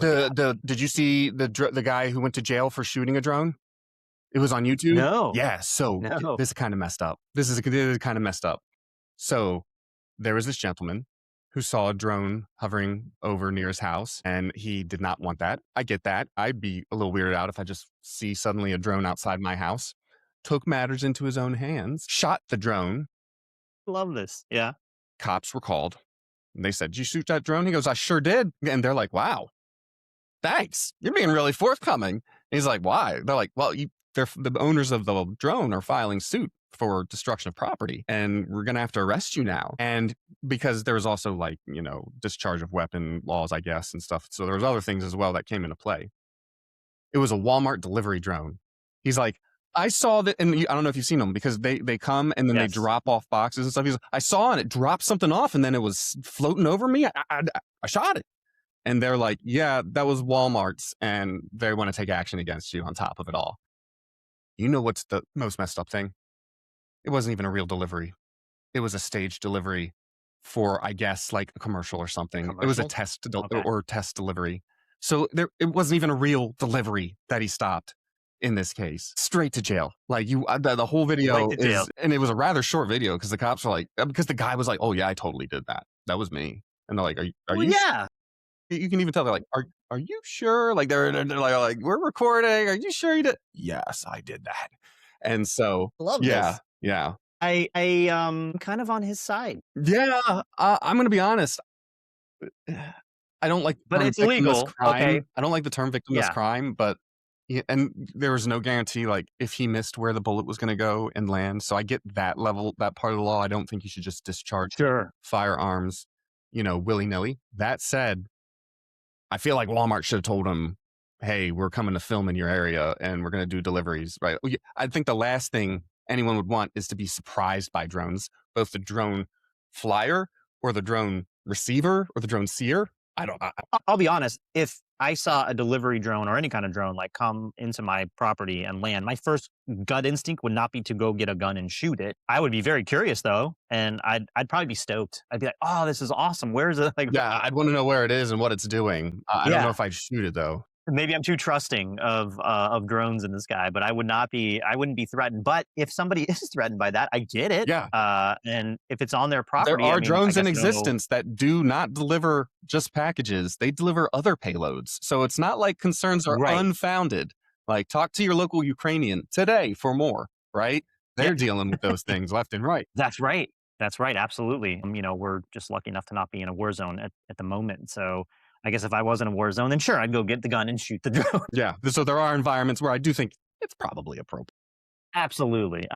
Did you see the guy who went to jail for shooting a drone? It was on YouTube. No, Yeah. So no. this is kind of messed up. This is kind of messed up. So there was this gentleman who saw a drone hovering over near his house, and he did not want that. I get that. I'd be a little weirded out if I just see suddenly a drone outside my house. Took matters into his own hands, shot the drone. Love this. Yeah. Cops were called. And they said, "Did you shoot that drone?" He goes, "I sure did." And they're like, "Wow, thanks. You're being really forthcoming." And he's like, "Why?" They're like, "Well, the owners of the drone are filing suit for destruction of property, and we're going to have to arrest you now." And because there was also discharge of weapon laws, I guess, and stuff. So there was other things as well that came into play. It was a Walmart delivery drone. He's like, "I saw that," and I don't know if you've seen them because they come and then they Yes. drop off boxes and stuff. He's like, "I saw and it dropped something off and then it was floating over me. I shot it." And they're like, "Yeah, that was Walmart's and they want to take action against you on top of it all." You know what's the most messed up thing? It wasn't even a real delivery. It was a staged delivery for, I guess, like a commercial or something. It was a Commercial? Okay. test delivery. So it wasn't even a real delivery that he stopped in this case. Straight to jail. Like the whole video Straight to jail. is, and it was a rather short video because the cops were like, because the guy was like, "Oh yeah, I totally did that. That was me." And they're like, "Are Well, you?" yeah. You can even tell they're like, "Are you sure?" Like they're like, "We're recording. Are you sure you did?" "Yes, I did that." And so, Love yeah, this. yeah, I kind of on his side, yeah. I'm gonna be honest. I don't like the but term it's victimless illegal. Okay. crime. I don't like the term victimless Yeah. crime, but yeah, and there was no guarantee like if he missed where the bullet was going to go and land. So I get that level, that part of the law. I don't think you should just discharge Sure. firearms, willy nilly. That said, I feel like Walmart should have told him, "Hey, we're coming to film in your area and we're going to do deliveries." Right? I think the last thing anyone would want is to be surprised by drones, both the drone flyer or the drone receiver or the drone seer. I don't. I'll be honest. If I saw a delivery drone or any kind of drone like come into my property and land, my first gut instinct would not be to go get a gun and shoot it. I would be very curious though, and I'd probably be stoked. I'd be like, "Oh, this is awesome. Where's it?" Like, Yeah, I'd want to know where it is and what it's doing. I don't know yeah. if I'd shoot it though. Maybe I'm too trusting of drones in the sky, but I wouldn't be threatened. But if somebody is threatened by that, I get it. Yeah, And if it's on their there property, I are mean, I drones in guess no. existence that do not deliver just packages. They deliver other payloads. So it's not like concerns are Right. unfounded. Like talk to your local Ukrainian today for more, right? Yeah, They're dealing with those things left and right. that's right. That's right. Absolutely. We're just lucky enough to not be in a war zone at the moment. So I guess if I was in a war zone, then sure, I'd go get the gun and shoot the drone. Yeah. So there are environments where I do think it's probably appropriate. Absolutely.